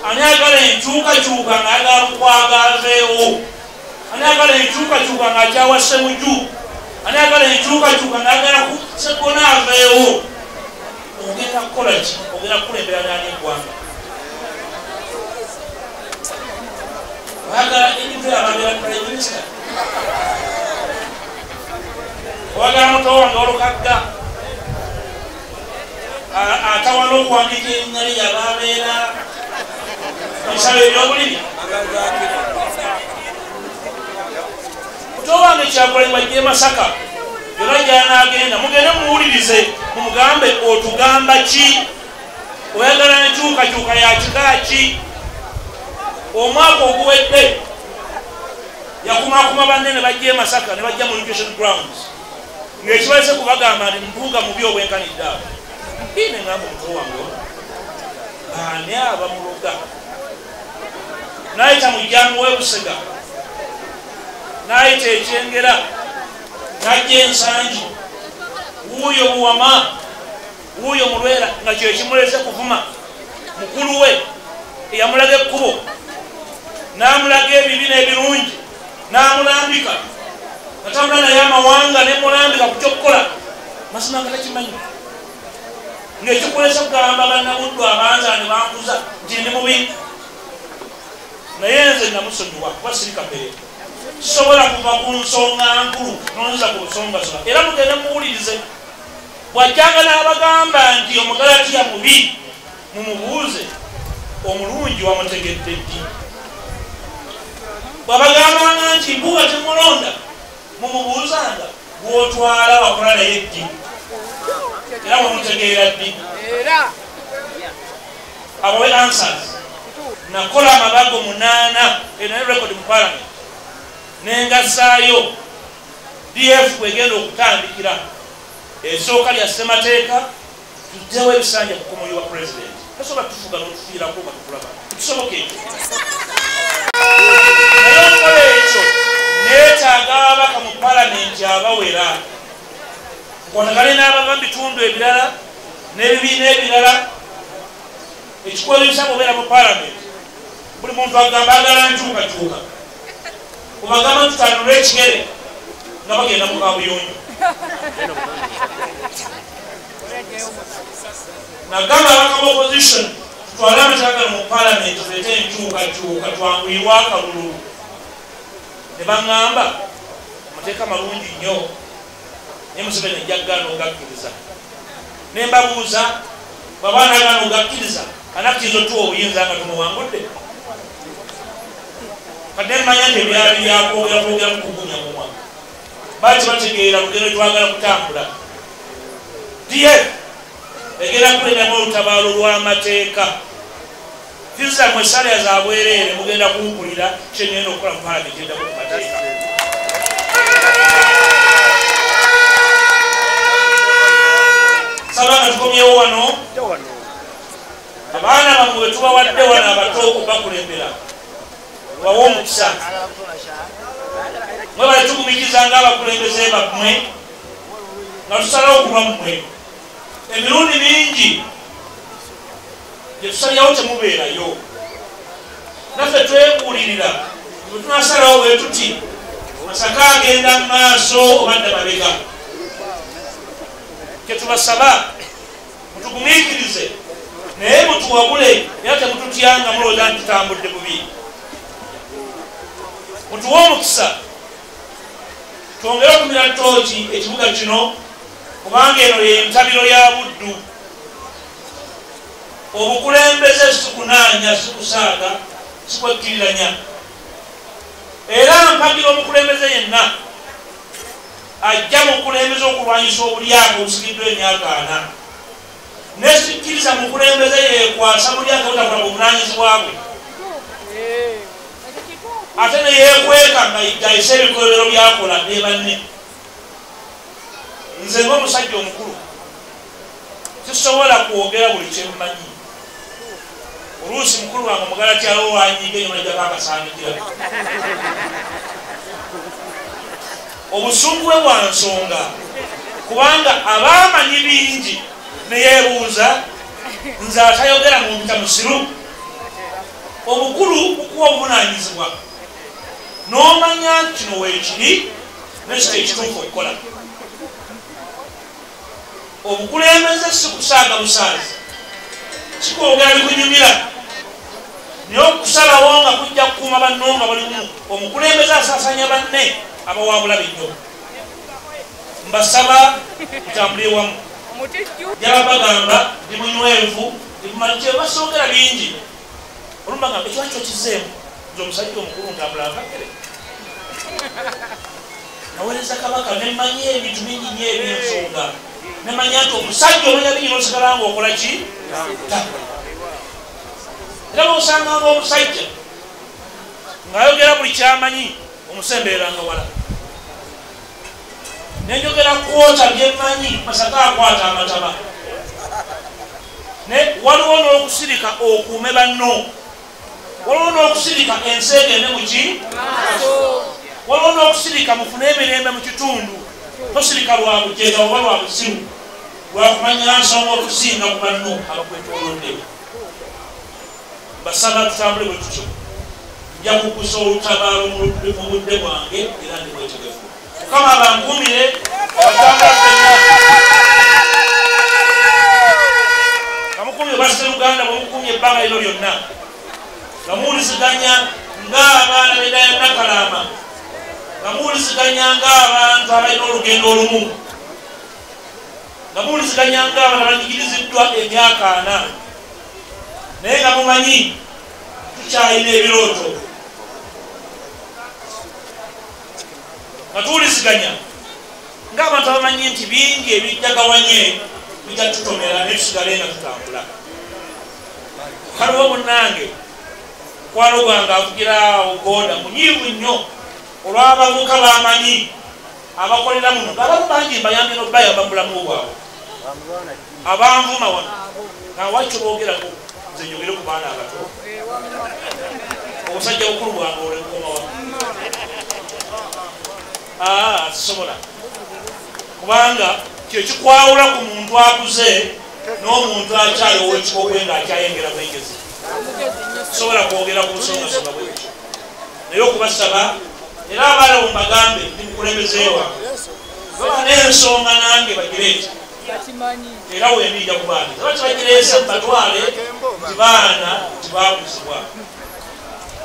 ani agala enkyukakyuka ng'ayagala mukwagazeewo, ani agala enkyukakyuka ng'akyawasse muju, ani agala enkyukakyuka ng'ayagala kusegonaaveewo, ogenda kukola ki? Ogenda kukulembera n'ani eggwanga? Oyagala enyuve ababeera prime minister, oyagala muto wange olukagga atawana okuwandiika erinnya lye ababeera ebisalo ebyobulimi. Muto wange Kyagulanyi bajje Masaka yona gyanaagenda, mugende muwulirize mumugambe otugamba ki? Oyagala enkyukakyuka ya kika ki? Omwaka oguwedde yakumakuma banne ne bajja Masaka ne bajja mu education grounds ng'ekibalese kubagamba nti mpuuga mubi obwenkanidde awo. Ne ngamba muto wange ani abamuloga n'ayita mujjamu w'Ebusega, n'ayita Ekyengera, n'ajja Ensangi, wuuyo Buwama, wuuyo Mulwera, nga kyo ekimulese kuvuma mukulu we eyamulaga ekkubo, n'amulaga ebibi n'ebirungi, n'amulambika natambula naye amawanga nemulambika ku kyokkola mazima nga takimanyi, ng'ekikulesa kugamba bannabuddu abanzaani bankuza nti ndi mubi. Naye nze namusonyiwa kuba siri kapere, sisobola kuva ku nsonga nkulu nonza ku busongasonga. Era mugende muwulirize, bw'ajjanga n'abagamba nti Omugalatiya mubi mumubuuze, omulungi wamutegedde ddi. Bw'abagambanga nti mbuga temulonda mumubuuzanga gw'otwala wakola naye ddi era mumutegeera ddi. Abawe answers. Nakola amabago 8 eno record mu parliament nengasaayo DF kwegenda okutandikira esooka lya ssemateeka tuddewo ebisanja ku komuli wa president. Tasobola tufuga n'otufiirako nga tukulaba tusoboke ekyo. Naye okola ekyo neetaaga ababaka mu palamenti abawera nkwatagane n'abava mu bitundu ebirala n'ebibiina ebirala. Ekikozesa obeera mu palamenti buli muntu agamba agala nkyukakyuka, kubagamba tutanula ekigere nga bagenda mu kabuyonjo. Nagamba abaka ba opposition tutwale amateeka mu palamenti tuleete enkyukakyuka twanguyirwe akalulu. Ne baŋŋamba amateeka malungi nnyo naye Museveni ajja kugaana ogakkiriza. Ne mbabuuza bw'aba nagaana ogakkiriza anakkiriza otuwa obuyinza nga tumuwangudde? Kati mmanya nti ebyali byakwogera mu kugunya mu mwaka bati bategeera lugendo twagala kutambula. DF egenda kulemyamu olutabaalo lw'amateeka. Fiza mwe salya za bwereere mugenda kuwukulira kyengenda okukola mu palamenti eddako ku mateeka. Sabanga tukomyewo wano abaana bammwe bwe tubawadde wano abato okubakulembera bawe omukisa. Mwe bale tugumikiza ng'abakulembeze bammwe nga tusalawo okuba mmwe. Emirundi mingi gye tusalyawo temubeerayo. Naffe twebuulirira bwe tunasalawo bwe tuti Masaka agenda mu maaso obadde mabega. Kye tubasaba mutugumiikirize naye mutuwabule era temututyanga mulowooza nti tutambudde bubi. Mutuwe omukisa twongere okumira ttooki ekibuga kino kubanga eno y'entabiro ya Buddu. Obukulembeze sikunaanya sikusaaga sikwekkiriranya. Era mpagira omukulembeze yenna ajja mukulembeze okulwanyisa obulyaga obusigiddwa emyaka 4. Nesikkiriza mukulembeze yeekwasa bulyaga butakola buvunaanyizibwa bwe ate ne yeekweka nga gayise ebikolero byakola ne banne. Nze ng'omusajja omukulu sisobola kwogera buli kyemmanyi. Oluusi mukulu wange Omugalatiya wanyiga enyo najjako akasaanikira. Obusungu bwe bwa nsonga kubanga abaamanyi bingi ne yeebuuza nze atayogera mu nta musiru obukulu bukuwa obuvunanyizibwa n'omanya nti kino weekiri nekyo ekituufu okukola. Obukulembeze si kusaaga busaazi, si kwogera bikunyumira, naye okusalawo nga kujja kukuuma banno nga balimu. Omukulembeze asaasanya banne abawaabula binnyo. Mbasaba tutambulire wamu. Gyabagamba ndi munywevu ndimumanyi basoogera bingi olumba nga ekiwakyo kizeemu nze omusajja omukulu ntambula nkakere naweereza kabaka nemanyi ebintu bingi nyo ebyensonga nemanya nti omusajja omanya bingi nosigala nga okola ki era bosanganga omusajja ng'ayogera buli kyamanyi omusembereranga wala nenjogera kwota byemanyi masaka akwata amataba waliwo n'okusirika okuume banno, waliwo n'okusirika ensi egende muki, waliwo n'okusirika mufune emirembe mu kitundu. Tosirika lwa bujega oba lwa busiru, lwakumanya nsonga okusinga ku banno abakwetoolodde. Basaba tutambule bwe tutyo, nja kukusa olutabaalo mu budde bwange era ndi bwetegefu. Mukama abankumire abatambula ffenna. Mukumye basse Uganda bwemukumye ebbanga lino lyonna nga muwuliziganya ng'abaana b'eddayo Nakalama, nga muwuliziganya ng'abantu abalina olugendo olumu, nga muwuliziganya ng'abaana banyigiriziddwa emyaka 4, naye nga mumanyi tukyalina ebirooto, nga tuwuliziganya ng'abantu abamanyi nti bingi ebijjagawanye bijja tutomera ne tusigale nga tutambula. Kaliwo munnange mukwano gwange avugira ogoda munyiivu nnyo olw'abavubuka bamanyi abakolera muno ng'abamu bangi mbayambye n'obayamba mu bulamu bwabwe abanvuma wano nga wakyo boogerako nze njogere ku baana abato obusajja bukulu bwange olwekukoma wano sisobola kubanga kyekikwawula ku muntu akuze n'omuntu akyali ow'ekikogwe ng'akyayengera mwegezi sobola kwogera ku nsongasonga bwekyo naye okubasaba era abaala mubagambe ndi mukulembezeewa baba n'ensonga nange bagireeti era wembiija ku baana aba kibagireese mubatwale nti baana tibabuzibwa